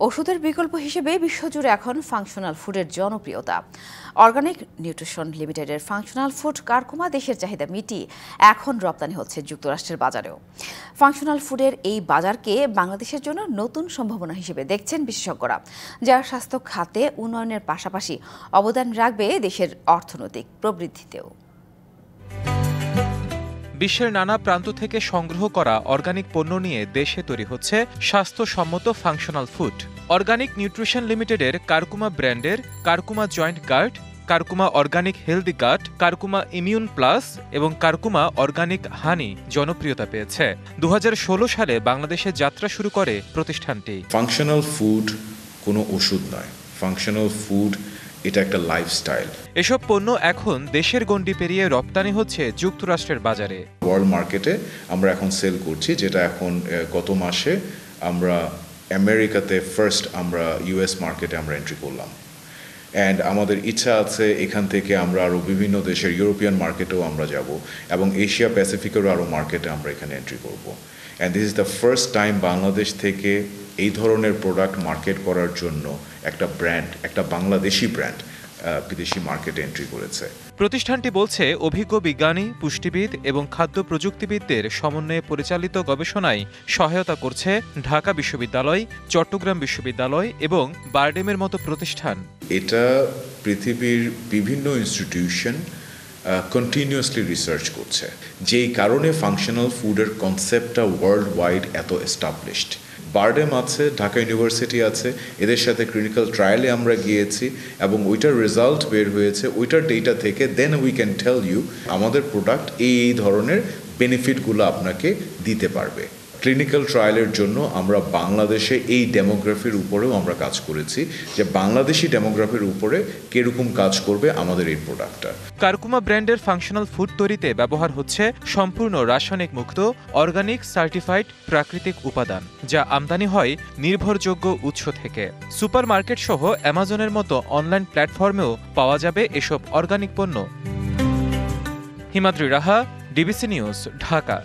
ওষুধের বিকল্প হিসেবে বিশ্বজুড়ে এখন ফাংশনাল ফুডের জনপ্রিয়তা। অর্গানিক নিউট্রিশন লিমিটেডের ফাংশনাল ফুড কারকুমা দেশের চাহিদা মিটিয়ে এখন রপ্তানি হচ্ছে যুক্তরাষ্ট্রের বাজারেও। ফাংশনাল ফুডের এই বাজারকে বাংলাদেশের জন্য নতুন সম্ভাবনা হিসেবে দেখছেন বিশেষজ্ঞরা, যা স্বাস্থ্য খাতে উন্নয়নের পাশাপাশি অবদান রাখবে দেশের অর্থনৈতিক প্রবৃদ্ধিতেও। বিশ্বের নানা প্রান্ত থেকে সংগ্রহ করা অর্গানিক পণ্য নিয়ে দেশে তৈরি হচ্ছে স্বাস্থ্যসম্মত ফাংশনাল ফুড। অর্গানিক নিউট্রিশন লিমিটেডের কারকুমা ব্র্যান্ডের Curcuma joint guard, Curcuma organic healthy gut, Curcuma immune plus এবং কারকুমা অর্গানিক হানি জনপ্রিয়তা পেয়েছে। 2016 সালে বাংলাদেশে যাত্রা শুরু করে প্রতিষ্ঠানটি। ফাংশনাল ফুড কোনো ওষুধ নয়, ফাংশনাল ফুড এটা একটা লাইফস্টাইল। এসব পণ্য এখন দেশের গণ্ডি পেরিয়ে রপ্তানি হচ্ছে যুক্তরাষ্ট্রের বাজারে। ওয়ার্ল্ড মার্কেটে আমরা এখন সেল করছি, যেটা এখন গত মাসে আমরা আমেরিকাতে ফার্স্ট আমরা ইউএস মার্কেটে আমরা এন্ট্রি করলাম। অ্যান্ড আমাদের ইচ্ছা আছে এখান থেকে আমরা আরও বিভিন্ন দেশের ইউরোপিয়ান মার্কেটেও আমরা যাব এবং এশিয়া প্যাসিফিকেরও আরও মার্কেটে আমরা এখানে এন্ট্রি করব। And this is the first time Bangladesh থেকে এই ধরনের প্রোডাক্ট মার্কেট করার জন্য একটা ব্র্যান্ড, একটা বাংলাদেশি ব্র্যান্ড বিদেশি মার্কেটে এন্ট্রি করেছে। প্রতিষ্ঠানটি বলছে, অভিজ্ঞ বিজ্ঞানী, পুষ্টিবিদ এবং খাদ্য প্রযুক্তিবিদদের সমন্বয়ে পরিচালিত গবেষণায় সহায়তা করছে ঢাকা বিশ্ববিদ্যালয়, চট্টগ্রাম বিশ্ববিদ্যালয় এবং বারডেমের মতো প্রতিষ্ঠান। এটা পৃথিবীর বিভিন্ন ইনস্টিটিউশন কন্টিনিউয়াসলি রিসার্চ করছে, যেই কারণে ফাংশনাল ফুডের কনসেপ্টটা ওয়ার্ল্ড ওয়াইড এত এস্টাবলিশড। বারডেম আছে, ঢাকা ইউনিভার্সিটি আছে, এদের সাথে ক্লিনিক্যাল ট্রায়ালে আমরা গিয়েছি এবং ওইটার রেজাল্ট বের হয়েছে। ওইটার ডেটা থেকে then we can tell you আমাদের প্রোডাক্ট এই ধরনের বেনিফিটগুলো আপনাকে দিতে পারবে। ক্লিনিক্যাল ট্রায়ালের জন্য আমরা বাংলাদেশে এই ডেমোগ্রাফির উপরেও আমরা কাজ করেছি, যে বাংলাদেশি ডেমোগ্রাফির উপরে কিরকম কাজ করবে আমাদের এই প্রোডাক্টটা। কারকুমা ব্র্যান্ডের ফাংশনাল ফুড তৈরিতে ব্যবহার হচ্ছে সম্পূর্ণ রাসায়নিক মুক্ত অর্গানিক সার্টিফাইড প্রাকৃতিক উপাদান, যা আমদানি হয় নির্ভরযোগ্য উৎস থেকে। সুপারমার্কেট সহ অ্যামাজনের মতো অনলাইন প্ল্যাটফর্মেও পাওয়া যাবে এসব অর্গানিক পণ্য। হিমাদ্রি রাহা, ডিবিসি নিউজ, ঢাকা।